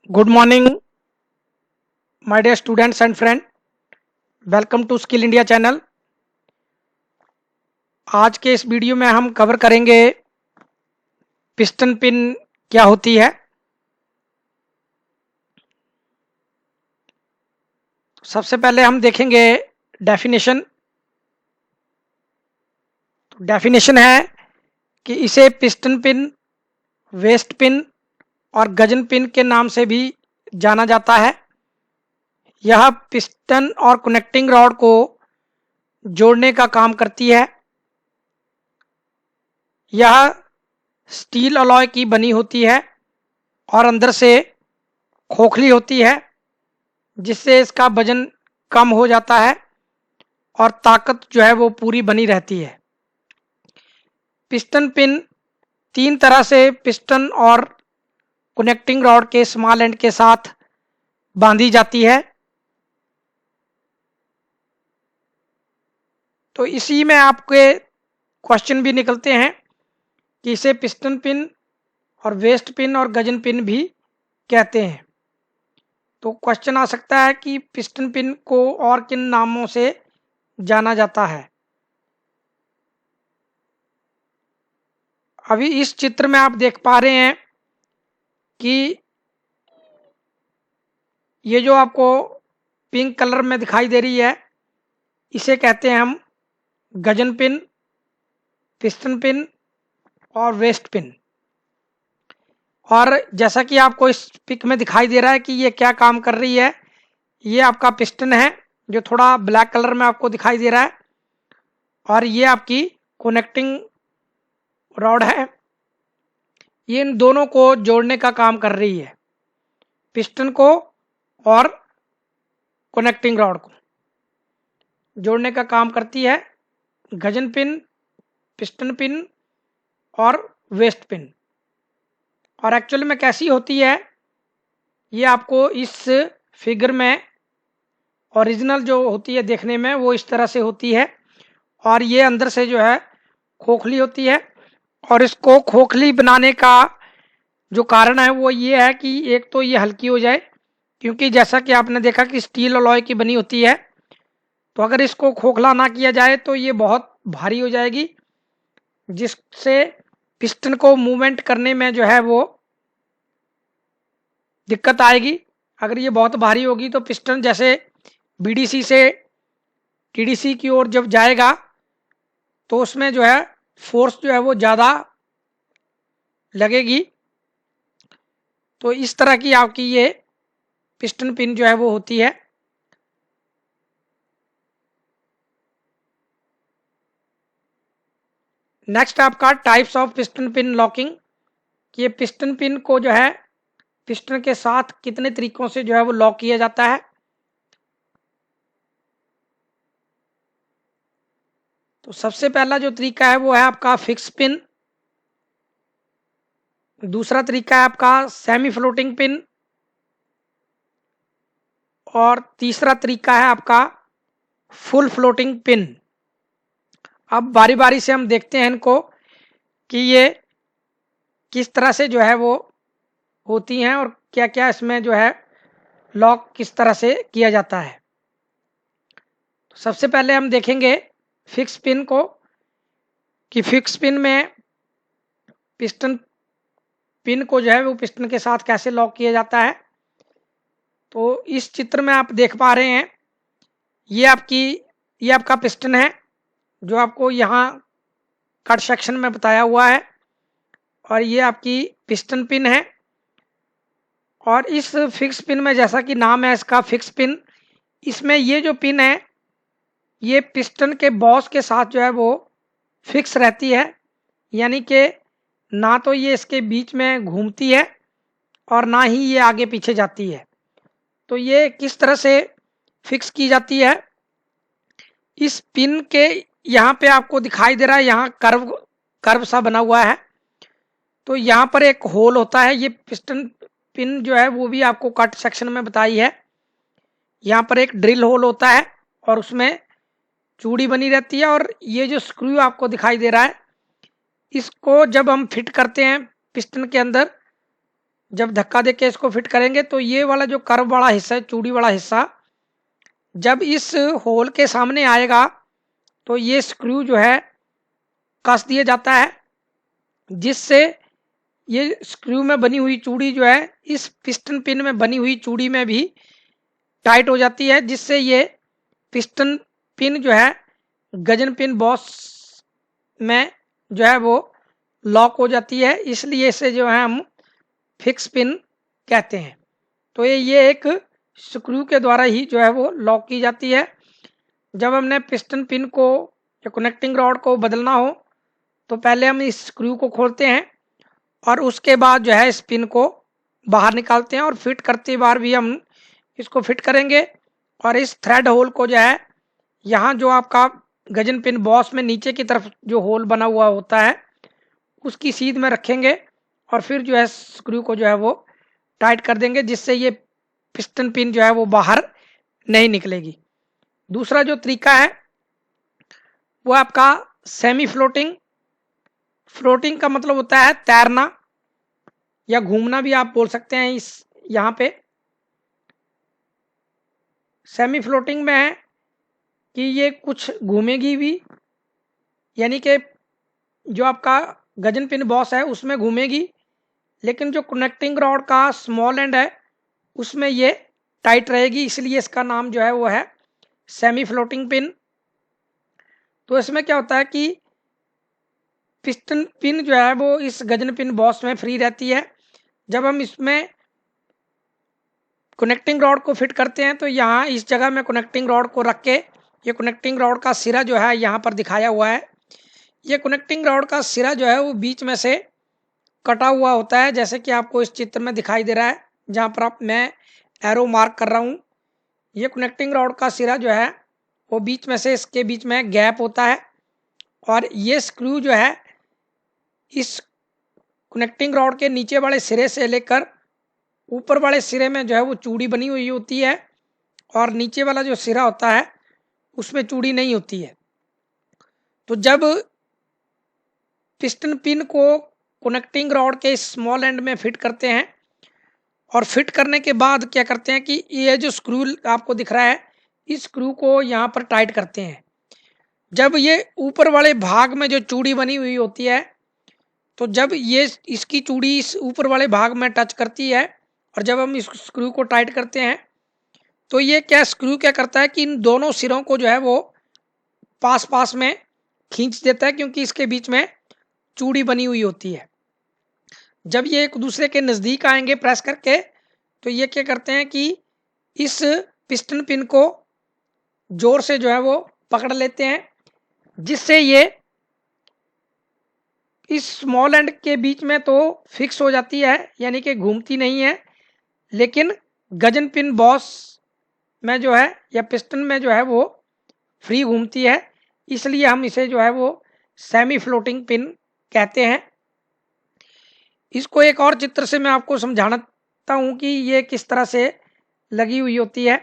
Good morning my dear students and friend. Welcome to skill India channel. आज के इस video में हम कवर करेंगे पिस्टन पिन क्या होती है। सबसे पहले हम देखेंगे डेफिनेशन। तो डेफिनेशन है कि इसे पिस्टन पिन, वेस्ट पिन और गजन पिन के नाम से भी जाना जाता है। यह पिस्टन और कनेक्टिंग रॉड को जोड़ने का काम करती है। यह स्टील अलॉय की बनी होती है और अंदर से खोखली होती है, जिससे इसका वजन कम हो जाता है और ताकत जो है वो पूरी बनी रहती है। पिस्टन पिन तीन तरह से पिस्टन और कनेक्टिंग रॉड के स्मॉल एंड के साथ बांधी जाती है। तो इसी में आपके क्वेश्चन भी निकलते हैं कि इसे पिस्टन पिन और वेस्ट पिन और गजन पिन भी कहते हैं। तो क्वेश्चन आ सकता है कि पिस्टन पिन को और किन नामों से जाना जाता है। अभी इस चित्र में आप देख पा रहे हैं कि ये जो आपको पिंक कलर में दिखाई दे रही है, इसे कहते हैं हम गजन पिन, पिस्टन पिन और वेस्ट पिन। और जैसा कि आपको इस पिक में दिखाई दे रहा है कि ये क्या काम कर रही है, ये आपका पिस्टन है जो थोड़ा ब्लैक कलर में आपको दिखाई दे रहा है, और ये आपकी कनेक्टिंग रॉड है। ये इन दोनों को जोड़ने का काम कर रही है, पिस्टन को और कनेक्टिंग रॉड को जोड़ने का काम करती है गजन पिन, पिस्टन पिन और वेस्ट पिन। और एक्चुअल में कैसी होती है, ये आपको इस फिगर में ओरिजिनल जो होती है देखने में वो इस तरह से होती है, और ये अंदर से जो है खोखली होती है। और इसको खोखली बनाने का जो कारण है वो ये है कि एक तो ये हल्की हो जाए, क्योंकि जैसा कि आपने देखा कि स्टील अलॉय की बनी होती है, तो अगर इसको खोखला ना किया जाए तो ये बहुत भारी हो जाएगी, जिससे पिस्टन को मूवमेंट करने में जो है वो दिक्कत आएगी। अगर ये बहुत भारी होगी तो पिस्टन जैसे बीडीसी से टीडीसी की ओर जब जाएगा तो उसमें जो है फोर्स जो है वो ज़्यादा लगेगी। तो इस तरह की आपकी ये पिस्टन पिन जो है वो होती है। नेक्स्ट आपका types of piston pin locking. ये पिस्टन पिन को जो है पिस्टन के साथ कितने तरीकों से जो है वो लॉक किया जाता है। तो सबसे पहला जो तरीका है वो है आपका फिक्स पिन। दूसरा तरीका है आपका सेमी फ्लोटिंग पिन। और तीसरा तरीका है आपका फुल फ्लोटिंग पिन। अब बारी बारी से हम देखते हैं इनको कि ये किस तरह से जो है वो होती हैं और क्या क्या इसमें जो है लॉक किस तरह से किया जाता है। तो सबसे पहले हम देखेंगे फिक्स पिन को कि फिक्स पिन में पिस्टन पिन को जो है वो पिस्टन के साथ कैसे लॉक किया जाता है। तो इस चित्र में आप देख पा रहे हैं ये आपका पिस्टन है जो आपको यहाँ कट सेक्शन में बताया हुआ है, और ये आपकी पिस्टन पिन है। और इस फिक्स पिन में जैसा कि नाम है इसका फिक्स पिन, इसमें ये जो पिन है ये पिस्टन के बॉस के साथ जो है वो फिक्स रहती है, यानी कि ना तो ये इसके बीच में घूमती है और ना ही ये आगे पीछे जाती है। तो ये किस तरह से फिक्स की जाती है, इस पिन के यहाँ पे आपको दिखाई दे रहा है, यहाँ कर्व कर्व सा बना हुआ है। तो यहाँ पर एक होल होता है, ये पिस्टन पिन जो है वो भी आपको कट सेक्शन में बताई है। यहाँ पर एक ड्रिल होल होता है और उसमें चूड़ी बनी रहती है, और ये जो स्क्रू आपको दिखाई दे रहा है, इसको जब हम फिट करते हैं पिस्टन के अंदर, जब धक्का दे के इसको फिट करेंगे तो ये वाला जो कर्व वाला हिस्सा है, चूड़ी वाला हिस्सा, जब इस होल के सामने आएगा तो ये स्क्रू जो है कस दिया जाता है, जिससे ये स्क्रू में बनी हुई चूड़ी जो है इस पिस्टन पिन में बनी हुई चूड़ी में भी टाइट हो जाती है, जिससे ये पिस्टन पिन जो है गजन पिन बॉस में जो है वो लॉक हो जाती है। इसलिए इसे जो है हम फिक्स पिन कहते हैं। तो ये एक स्क्रू के द्वारा ही जो है वो लॉक की जाती है। जब हमने पिस्टन पिन को या कनेक्टिंग रॉड को बदलना हो तो पहले हम इस स्क्रू को खोलते हैं और उसके बाद जो है इस पिन को बाहर निकालते हैं, और फिट करते बार भी हम इसको फिट करेंगे। और इस थ्रेड होल को जो है यहाँ जो आपका गजन पिन बॉस में नीचे की तरफ जो होल बना हुआ होता है उसकी सीध में रखेंगे और फिर जो है स्क्रू को जो है वो टाइट कर देंगे, जिससे ये पिस्टन पिन जो है वो बाहर नहीं निकलेगी। दूसरा जो तरीका है वो आपका सेमी फ्लोटिंग। फ्लोटिंग का मतलब होता है तैरना या घूमना भी आप बोल सकते हैं। इस यहाँ पे सेमी फ्लोटिंग में है कि ये कुछ घूमेगी भी, यानी कि जो आपका गजन पिन बॉस है उसमें घूमेगी, लेकिन जो कनेक्टिंग रॉड का स्मॉल एंड है उसमें ये टाइट रहेगी, इसलिए इसका नाम जो है वो है सेमी फ्लोटिंग पिन। तो इसमें क्या होता है कि पिस्टन पिन जो है वो इस गजन पिन बॉस में फ्री रहती है। जब हम इसमें कनेक्टिंग रॉड को फिट करते हैं तो यहाँ इस जगह में कनेक्टिंग रॉड को रख के, ये कनेक्टिंग रॉड का सिरा जो है यहाँ पर दिखाया हुआ है, ये कनेक्टिंग रॉड का सिरा जो है वो बीच में से कटा हुआ होता है, जैसे कि आपको इस चित्र में दिखाई दे रहा है जहाँ पर मैं एरो मार्क कर रहा हूँ। ये कनेक्टिंग रॉड का सिरा जो है वो बीच में से, इसके बीच में गैप होता है, और ये स्क्रू जो है इस कनेक्टिंग रॉड के नीचे वाले सिरे से लेकर ऊपर वाले सिरे में जो है वो चूड़ी बनी हुई होती है, और नीचे वाला जो सिरा होता है उसमें चूड़ी नहीं होती है। तो जब पिस्टन पिन को कनेक्टिंग रॉड के स्मॉल एंड में फिट करते हैं और फिट करने के बाद क्या करते हैं कि ये जो स्क्रू आपको दिख रहा है इस स्क्रू को यहाँ पर टाइट करते हैं। जब ये ऊपर वाले भाग में जो चूड़ी बनी हुई होती है, तो जब ये इसकी चूड़ी इस ऊपर वाले भाग में टच करती है और जब हम इस स्क्रू को टाइट करते हैं तो ये स्क्रू क्या करता है कि इन दोनों सिरों को जो है वो पास पास में खींच देता है, क्योंकि इसके बीच में चूड़ी बनी हुई होती है। जब ये एक दूसरे के नज़दीक आएंगे प्रेस करके तो ये क्या करते हैं कि इस पिस्टन पिन को जोर से जो है वो पकड़ लेते हैं, जिससे ये इस स्मॉल एंड के बीच में तो फिक्स हो जाती है, यानी कि घूमती नहीं है, लेकिन गजन पिन बॉस में जो है या पिस्टन में जो है वो फ्री घूमती है। इसलिए हम इसे जो है वो सेमी फ्लोटिंग पिन कहते हैं। इसको एक और चित्र से मैं आपको समझाता हूँ कि ये किस तरह से लगी हुई होती है।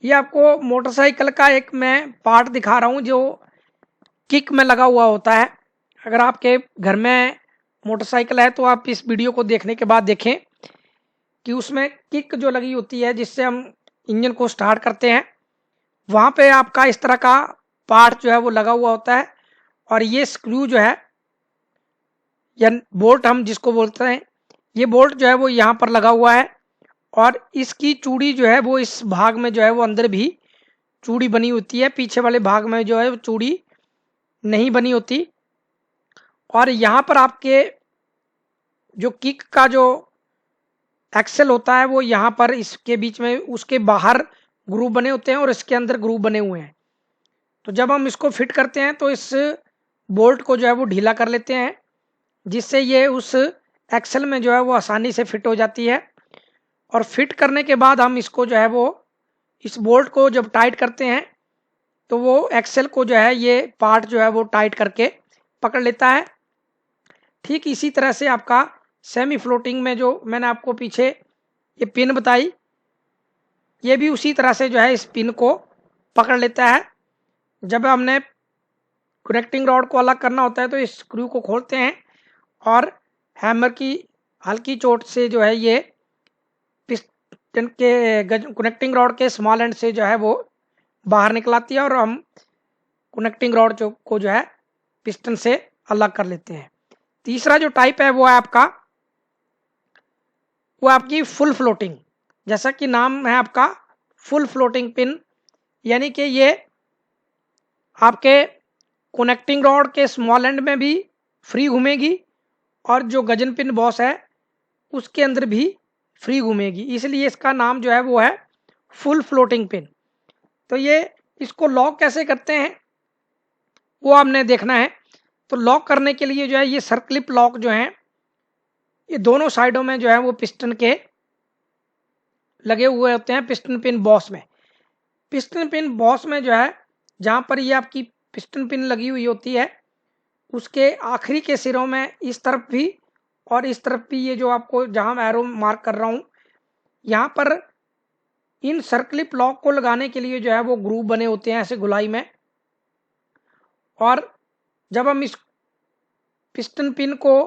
ये आपको मोटरसाइकिल का एक मैं पार्ट दिखा रहा हूँ जो किक में लगा हुआ होता है। अगर आपके घर में मोटरसाइकिल है तो आप इस वीडियो को देखने के बाद देखें कि उसमें किक जो लगी होती है जिससे हम इंजन को स्टार्ट करते हैं, वहाँ पे आपका इस तरह का पार्ट जो है वो लगा हुआ होता है, और ये स्क्रू जो है या बोल्ट हम जिसको बोलते हैं, ये बोल्ट जो है वो यहाँ पर लगा हुआ है, और इसकी चूड़ी जो है वो इस भाग में जो है वो अंदर भी चूड़ी बनी होती है, पीछे वाले भाग में जो है वो चूड़ी नहीं बनी होती। और यहाँ पर आपके जो किक का जो एक्सेल होता है वो यहाँ पर इसके बीच में उसके बाहर ग्रूव बने होते हैं और इसके अंदर ग्रूव बने हुए हैं। तो जब हम इसको फिट करते हैं तो इस बोल्ट को जो है वो ढीला कर लेते हैं, जिससे ये उस एक्सेल में जो है वो आसानी से फिट हो जाती है। और फिट करने के बाद हम इसको जो है वो इस बोल्ट को जब टाइट करते हैं तो वो एक्सेल को जो है ये पार्ट जो है वो टाइट करके पकड़ लेता है। ठीक इसी तरह से आपका सेमी फ्लोटिंग में जो मैंने आपको पीछे ये पिन बताई, ये भी उसी तरह से जो है इस पिन को पकड़ लेता है। जब हमने कनेक्टिंग रॉड को अलग करना होता है तो इस स्क्रू को खोलते हैं और हैमर की हल्की चोट से जो है ये पिस्टन के कनेक्टिंग रॉड के स्मॉल एंड से जो है वो बाहर निकलाती है और हम कनेक्टिंग रॉड को जो है पिस्टन से अलग कर लेते हैं। तीसरा जो टाइप है वो है आपका, वो आपकी फुल फ्लोटिंग। जैसा कि नाम है आपका फुल फ्लोटिंग पिन, यानी कि ये आपके कनेक्टिंग रॉड के स्मॉल एंड में भी फ्री घूमेगी और जो गजन पिन बॉस है उसके अंदर भी फ्री घूमेगी, इसलिए इसका नाम जो है वो है फुल फ्लोटिंग पिन। तो ये इसको लॉक कैसे करते हैं वो हमने देखना है। तो लॉक करने के लिए जो है ये सर्क्लिप लॉक जो है ये दोनों साइडों में जो है वो पिस्टन के लगे हुए होते हैं। पिस्टन पिन बॉस में, पिस्टन पिन बॉस में जो है जहाँ पर ये आपकी पिस्टन पिन लगी हुई होती है उसके आखिरी के सिरों में इस तरफ भी और इस तरफ भी, ये जो आपको जहाँ मैं एरो मार्क कर रहा हूँ यहाँ पर इन सर्क्लिप लॉक को लगाने के लिए जो है वो ग्रूव बने होते हैं ऐसे गुलाई में। और जब हम इस पिस्टन पिन को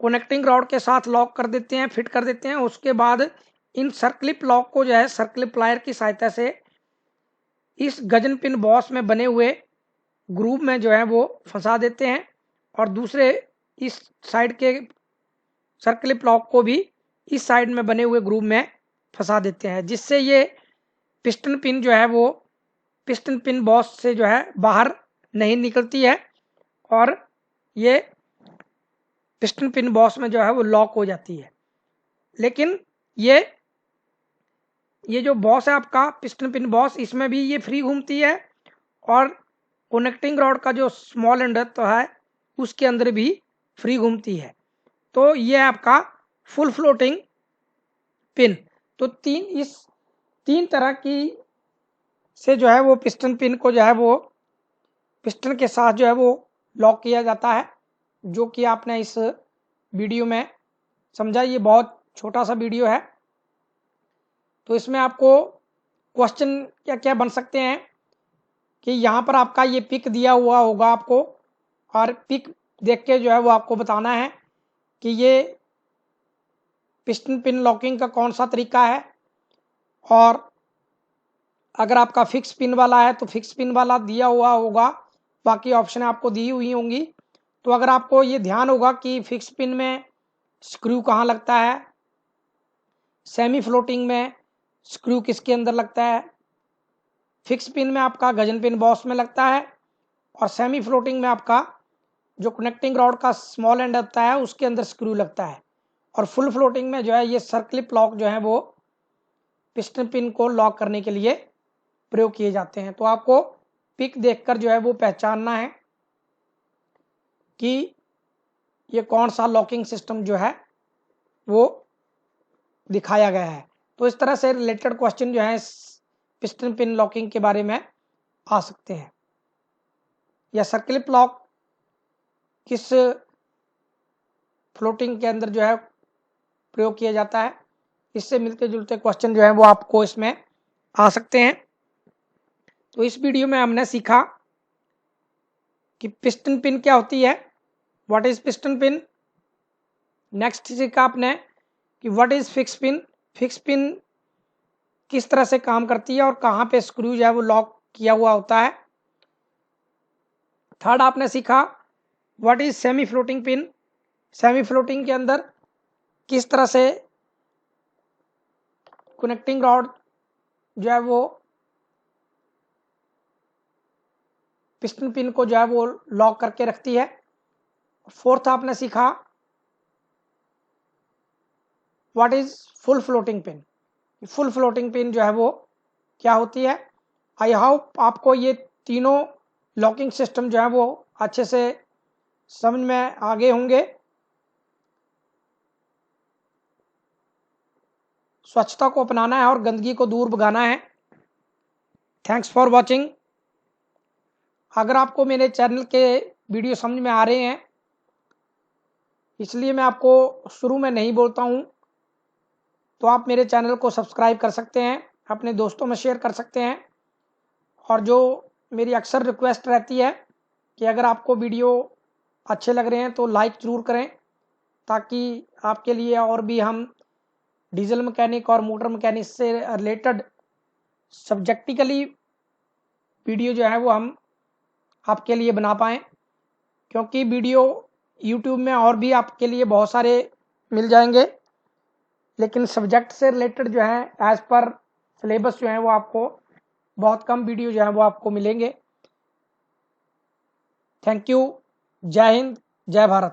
कनेक्टिंग रॉड के साथ लॉक कर देते हैं, फिट कर देते हैं, उसके बाद इन सर्क्लिप लॉक को जो है सर्क्लिप प्लायर की सहायता से इस गजन पिन बॉस में बने हुए ग्रूव में जो है वो फंसा देते हैं और दूसरे इस साइड के सर्क्लिप लॉक को भी इस साइड में बने हुए ग्रूव में फंसा देते हैं, जिससे ये पिस्टन पिन जो है वो पिस्टन पिन बॉस से जो है बाहर नहीं निकलती है और ये पिस्टन पिन बॉस में जो है वो लॉक हो जाती है। लेकिन ये जो बॉस है आपका पिस्टन पिन बॉस, इसमें भी ये फ्री घूमती है और कनेक्टिंग रॉड का जो स्मॉल एंड तो है उसके अंदर भी फ्री घूमती है। तो ये है आपका फुल फ्लोटिंग पिन। तो इस तीन तरह की से जो है वो पिस्टन पिन को जो है वो पिस्टन के साथ जो है वो लॉक किया जाता है, जो कि आपने इस वीडियो में समझा। ये बहुत छोटा सा वीडियो है, तो इसमें आपको क्वेश्चन क्या क्या बन सकते हैं कि यहाँ पर आपका ये पिक दिया हुआ होगा आपको और पिक देख के जो है वो आपको बताना है कि ये पिस्टन पिन लॉकिंग का कौन सा तरीका है। और अगर आपका फिक्स पिन वाला है तो फिक्स पिन वाला दिया हुआ होगा, बाकी ऑप्शन आपको दी हुई होंगी। तो अगर आपको ये ध्यान होगा कि फिक्स पिन में स्क्रू कहाँ लगता है, सेमी फ्लोटिंग में स्क्रू किसके अंदर लगता है, फिक्स पिन में आपका गजन पिन बॉस में लगता है और सेमी फ्लोटिंग में आपका जो कनेक्टिंग रॉड का स्मॉल एंड होता है उसके अंदर स्क्रू लगता है, और फुल फ्लोटिंग में जो है ये सर्क्लिप लॉक जो है वो पिस्टन पिन को लॉक करने के लिए प्रयोग किए जाते हैं। तो आपको पिक देखकर जो है वो पहचानना है कि ये कौन सा लॉकिंग सिस्टम जो है वो दिखाया गया है। तो इस तरह से रिलेटेड क्वेश्चन जो है पिस्टन पिन लॉकिंग के बारे में आ सकते हैं। या सर्क्लिप लॉक किस फ्लोटिंग के अंदर जो है प्रयोग किया जाता है, इससे मिलते जुलते क्वेश्चन जो है वो आपको इसमें आ सकते हैं। तो इस वीडियो में हमने सीखा कि पिस्टन पिन क्या होती है, what is piston pin. Next सीखा आपने कि what is fix pin, fix pin किस तरह से काम करती है और कहाँ पे स्क्रू जो है वो लॉक किया हुआ होता है। थर्ड आपने सीखा what is semi floating pin, semi floating के अंदर किस तरह से कनेक्टिंग रॉड जो है वो पिस्टन पिन को जो है वो लॉक करके रखती है। फोर्थ आपने सीखा what is full floating pin, full floating pin जो है वो क्या होती है। आई होप आपको ये तीनों लॉकिंग सिस्टम जो है वो अच्छे से समझ में आ गए होंगे। स्वच्छता को अपनाना है और गंदगी को दूर भगाना है। Thanks for watching. अगर आपको मेरे चैनल के वीडियो समझ में आ रहे हैं, इसलिए मैं आपको शुरू में नहीं बोलता हूँ, तो आप मेरे चैनल को सब्सक्राइब कर सकते हैं, अपने दोस्तों में शेयर कर सकते हैं। और जो मेरी अक्सर रिक्वेस्ट रहती है कि अगर आपको वीडियो अच्छे लग रहे हैं तो लाइक ज़रूर करें, ताकि आपके लिए और भी हम डीजल मैकेनिक और मोटर मैकेनिक से रिलेटेड सब्जेक्टिकली वीडियो जो है वो हम आपके लिए बना पाएँ, क्योंकि वीडियो यूट्यूब में और भी आपके लिए बहुत सारे मिल जाएंगे, लेकिन सब्जेक्ट से रिलेटेड जो है एज पर सिलेबस जो है वो आपको बहुत कम वीडियो जो है वो आपको मिलेंगे। Thank you. जय हिंद, जय भारत।